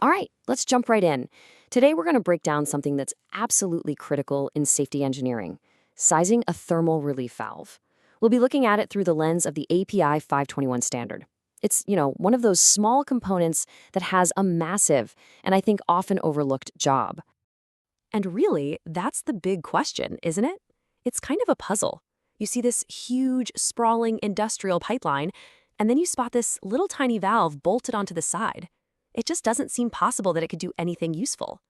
All right, let's jump right in. Today, we're going to break down something that's absolutely critical in safety engineering, sizing a thermal relief valve. We'll be looking at it through the lens of the API 521 standard. It's, one of those small components that has a massive, and I think often overlooked job. And really, that's the big question, isn't it? It's kind of a puzzle. You see this huge, sprawling industrial pipeline, and then you spot this little tiny valve bolted onto the side. It just doesn't seem possible that it could do anything useful.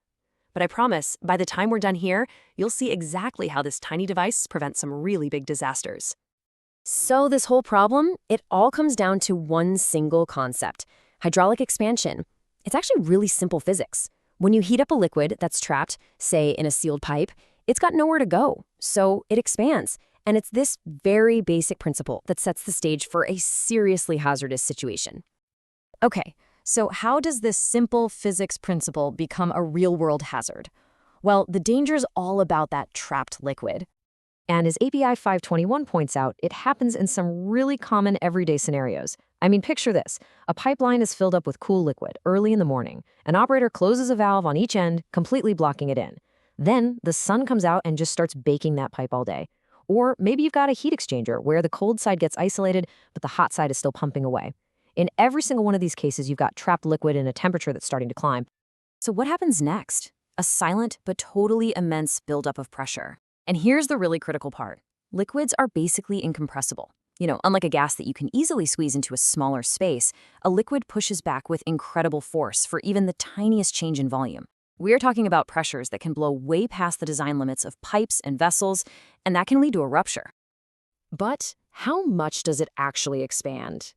But I promise, by the time we're done here, you'll see exactly how this tiny device prevents some really big disasters. So this whole problem, it all comes down to one single concept, hydraulic expansion. It's actually really simple physics. When you heat up a liquid that's trapped, say in a sealed pipe, it's got nowhere to go, so it expands. And it's this very basic principle that sets the stage for a seriously hazardous situation. Okay, so how does this simple physics principle become a real-world hazard? Well, the danger's all about that trapped liquid. And as API 521 points out, it happens in some really common everyday scenarios. I mean, picture this. A pipeline is filled up with cool liquid early in the morning. An operator closes a valve on each end, completely blocking it in. Then the sun comes out and just starts baking that pipe all day. Or maybe you've got a heat exchanger where the cold side gets isolated, but the hot side is still pumping away. In every single one of these cases, you've got trapped liquid in a temperature that's starting to climb. So what happens next? A silent but totally immense buildup of pressure. And here's the really critical part. Liquids are basically incompressible. Unlike a gas that you can easily squeeze into a smaller space, a liquid pushes back with incredible force for even the tiniest change in volume. We're talking about pressures that can blow way past the design limits of pipes and vessels, and that can lead to a rupture. But how much does it actually expand?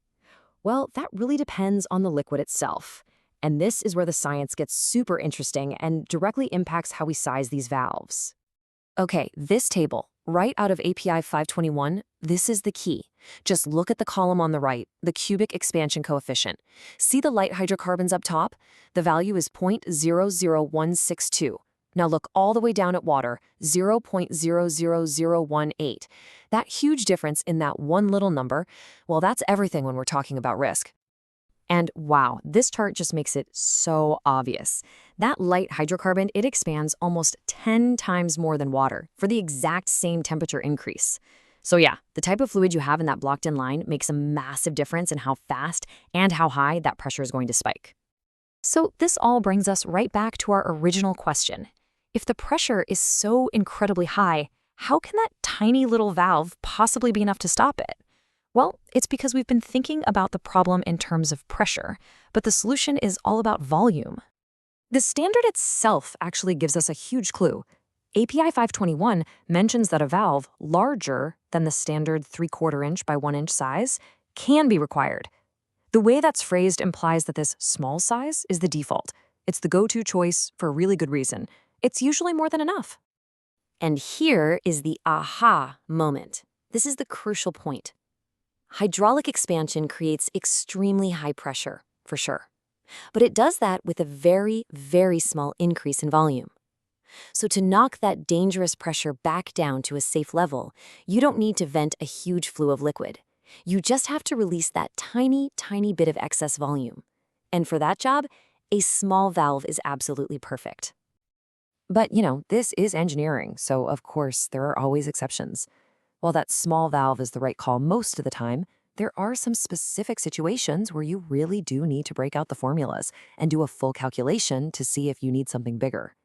Well, that really depends on the liquid itself. And this is where the science gets super interesting and directly impacts how we size these valves. Okay, this table, right out of API 521, this is the key. Just look at the column on the right, the cubic expansion coefficient. See the light hydrocarbons up top? The value is 0.00162. Now look all the way down at water, 0.00018. That huge difference in that one little number, well, that's everything when we're talking about risk. And wow, this chart just makes it so obvious. That light hydrocarbon, it expands almost 10 times more than water for the exact same temperature increase. So yeah, the type of fluid you have in that blocked-in line makes a massive difference in how fast and how high that pressure is going to spike. So this all brings us right back to our original question. If the pressure is so incredibly high, how can that tiny little valve possibly be enough to stop it? Well, it's because we've been thinking about the problem in terms of pressure, but the solution is all about volume. The standard itself actually gives us a huge clue. API 521 mentions that a valve larger than the standard 3/4 inch by 1 inch size can be required. The way that's phrased implies that this small size is the default. It's the go-to choice for a really good reason. It's usually more than enough. And here is the aha moment. This is the crucial point. Hydraulic expansion creates extremely high pressure, for sure. But it does that with a very, very small increase in volume. So to knock that dangerous pressure back down to a safe level, you don't need to vent a huge flue of liquid. You just have to release that tiny, tiny bit of excess volume. And for that job, a small valve is absolutely perfect. But, this is engineering, so of course there are always exceptions. While that small valve is the right call most of the time, there are some specific situations where you really do need to break out the formulas and do a full calculation to see if you need something bigger.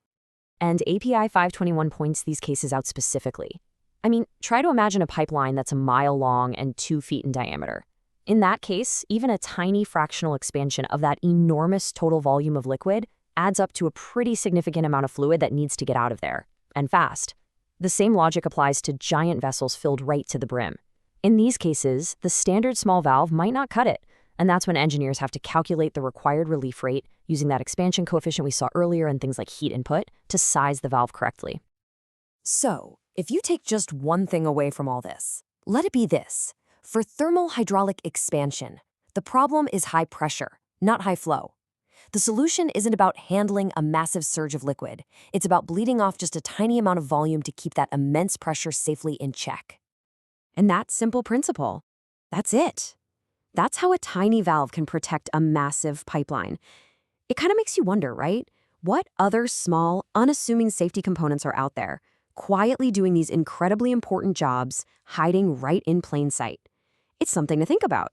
And API 521 points these cases out specifically. I mean, try to imagine a pipeline that's a mile long and 2 feet in diameter. In that case, even a tiny fractional expansion of that enormous total volume of liquid adds up to a pretty significant amount of fluid that needs to get out of there, and fast. The same logic applies to giant vessels filled right to the brim. In these cases, the standard small valve might not cut it, and that's when engineers have to calculate the required relief rate using that expansion coefficient we saw earlier and things like heat input to size the valve correctly. So, if you take just one thing away from all this, let it be this. For thermal hydraulic expansion, the problem is high pressure, not high flow. The solution isn't about handling a massive surge of liquid. It's about bleeding off just a tiny amount of volume to keep that immense pressure safely in check. And that simple principle, that's it. That's how a tiny valve can protect a massive pipeline. It kind of makes you wonder, right? What other small, unassuming safety components are out there, quietly doing these incredibly important jobs, hiding right in plain sight? It's something to think about.